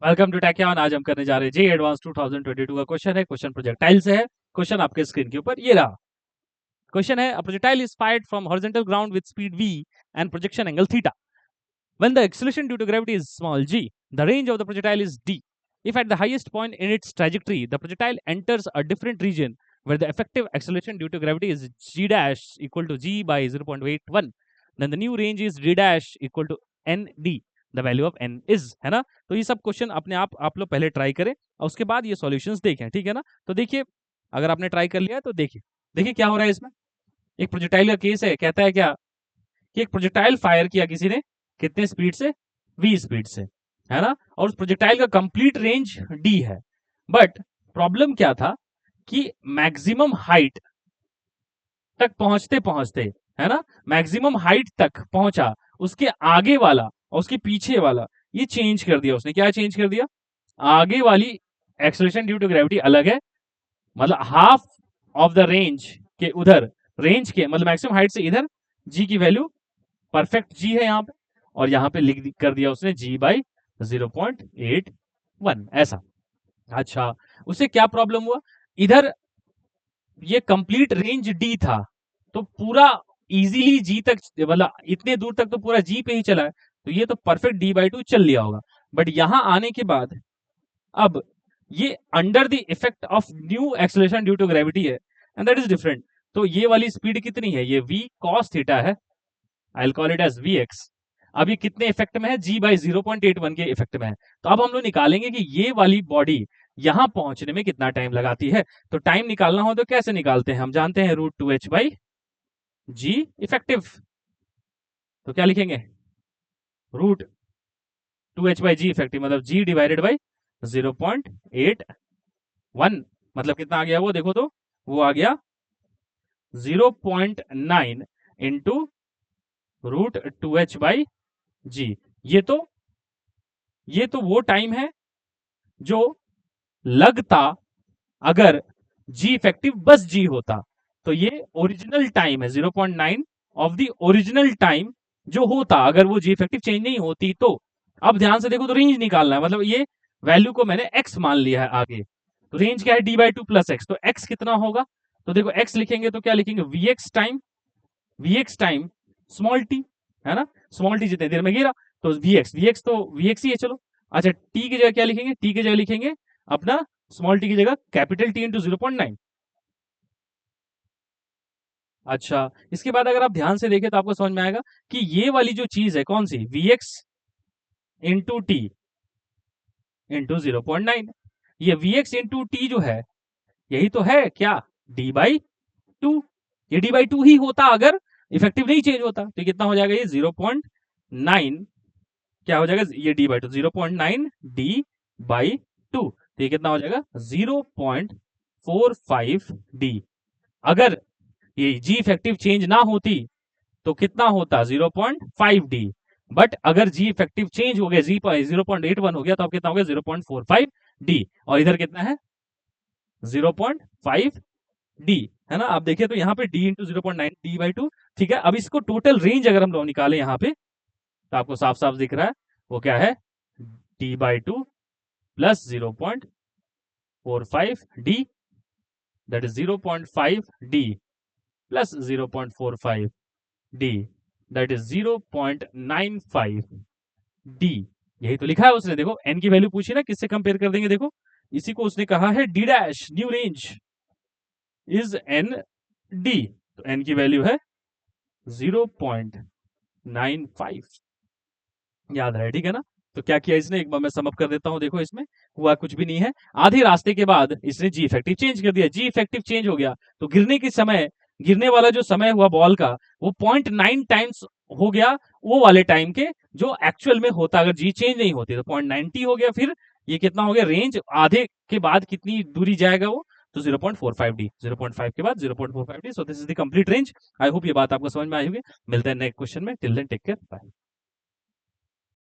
Welcome to टैक्यान। आज हम करने जा रहे हैं जे एडवांस 2022 का क्वेश्चन है। क्वेश्चन प्रोजेक्टाइल से है। क्वेश्चन आपके स्क्रीन के ऊपर ये रहा। क्वेश्चन है, a projectile is fired from horizontal ground with speed v and projection angle theta when the acceleration due to gravity is small g. The range of the projectile is d. If at the highest point in its trajectory the projectile enters a different region where the effective acceleration due to gravity is g dash equal to g by 0.81, then the new range is d dash equal to nd. The value of n is, है ना। तो ये सब question अपने आप लोग पहले try करें और उसके बाद ये सॉल्यूशंस देखें, ठीक है ना। तो देखिए, अगर आपने ट्राई कर लिया तो देखिए देखिए क्या हो रहा है इसमें। एक प्रोजेक्टाइल का केस है, कहता है क्या कि एक प्रोजेक्टाइल फायर किया किसी ने, कितने स्पीड से, v स्पीड से, है ना। और उस प्रोजेक्टाइल का कंप्लीट रेंज d है। बट प्रॉब्लम क्या था कि मैक्सिमम हाइट तक पहुंचते पहुंचते, है ना, मैक्सिमम हाइट तक पहुंचा, उसके आगे वाला और उसके पीछे वाला ये चेंज कर दिया उसने। क्या चेंज कर दिया? आगे वाली एक्सेलरेशन ड्यू टू ग्रेविटी अलग है, मतलब हाफ ऑफ द रेंज के उधर, रेंज के मतलब मैक्सिमम हाइट से इधर जी की वैल्यू परफेक्ट जी है यहाँ पे, और यहाँ पे लिख कर दिया उसने जी बाई 0.81 ऐसा। अच्छा, उसे क्या प्रॉब्लम हुआ? इधर ये कंप्लीट रेंज डी था, तो पूरा इजीली जी तक, मतलब इतने दूर तक तो पूरा जी पे ही चला है, तो ये तो परफेक्ट डी बाई 2 चल लिया होगा। बट यहां आने के बाद अब ये under the effect of new acceleration due to gravity है, एंड दैट इज डिफरेंट। तो ये वाली स्पीड कितनी है? ये v cos थीटा है, I will call it as vx। अब ये कितने इफेक्ट में है? g बाई 0.81 के इफेक्ट में है। तो अब हम लोग निकालेंगे कि ये वाली बॉडी यहां पहुंचने में कितना टाइम लगाती है। तो टाइम निकालना हो तो कैसे निकालते हैं? हम जानते हैं √2h बाई जी इफेक्टिव। तो क्या लिखेंगे? √2h बाई जी इफेक्टिव मतलब g डिवाइडेड बाई 0.81, मतलब कितना आ गया वो देखो तो, वो आ गया 0.9 इंटू √2h बाई जी। ये तो वो टाइम है जो लगता अगर जी इफेक्टिव बस जी होता। तो ये ओरिजिनल टाइम है 0.9 ऑफ द ओरिजिनल टाइम जो होता अगर वो जी इफेक्टिव चेंज नहीं होती। तो अब ध्यान से देखो, तो रेंज निकालना है, मतलब ये वैल्यू को मैंने x मान लिया है आगे। तो रेंज क्या है? D by 2 plus x. तो x कितना होगा? तो देखो x लिखेंगे तो क्या लिखेंगे? vx टाइम स्मॉल टी, है ना। स्मॉल टी जितने देर में गिरा तो vx तो vx ही है, चलो। अच्छा, टी की जगह क्या लिखेंगे? टी की जगह लिखेंगे अपना स्मॉल टी की जगह कैपिटल टी इंटू 0.9। अच्छा, इसके बाद अगर आप ध्यान से देखें तो आपको समझ में आएगा कि ये वाली जो चीज है कौन सी, vx इंटू टी इंटू 0.9। ये vx इंटू टी जो है, यही तो है क्या? D by 2। ये डी बाई 2 ही होता अगर इफेक्टिव नहीं चेंज होता। तो कितना हो जाएगा? ये 0.9, क्या हो जाएगा? ये डी बाई 2 0.9 डी बाई 2, तो ये कितना हो जाएगा? 0.45 डी। अगर ये जी इफेक्टिव चेंज ना होती तो कितना होता? 0.5 डी। बट अगर जी इफेक्टिव चेंज हो गया, जी 0.81 हो गया, तो अब कितना हो गया? 0.45 डी। और इधर कितना है? 0.5 डी, है ना। आप देखिए तो यहाँ पे डी इंटू 0.9 डी बाई 2, ठीक है। अब इसको टोटल रेंज अगर हम लोग निकाले यहाँ पे, तो आपको साफ साफ दिख रहा है वो क्या है? D by 2 plus 0.45 D, that is 0.5 D plus 0.45 D, that is 0.95 D. यही तो लिखा है उसने। देखो एन की वैल्यू पूछी ना, किससे कंपेयर कर देंगे? देखो इसी को उसने कहा है D dash new range is an D. तो एन की वैल्यू है 0.95, याद रहे, ठीक है ना। तो क्या किया इसने, एक बार मैं समअप कर देता हूं। देखो इसमें हुआ कुछ भी नहीं है। आधे रास्ते के बाद इसने जी इफेक्टिव चेंज कर दिया, जी इफेक्टिव चेंज हो गया तो गिरने के समय, गिरने वाला जो समय हुआ बॉल का, वो 0.9 टाइम्स हो गया वो वाले टाइम के जो एक्चुअल में होता अगर जी चेंज नहीं होती। तो 0.90 हो गया। फिर ये कितना हो गया? रेंज आधे के बाद कितनी दूरी जाएगा वो? तो 0.45 डी, 0.5 के बाद 0.45 D. So this is the complete range. I hope ये बात आपको समझ में आई होगी। मिलते हैं नेक्स्ट क्वेश्चन में। Till then take care, bye.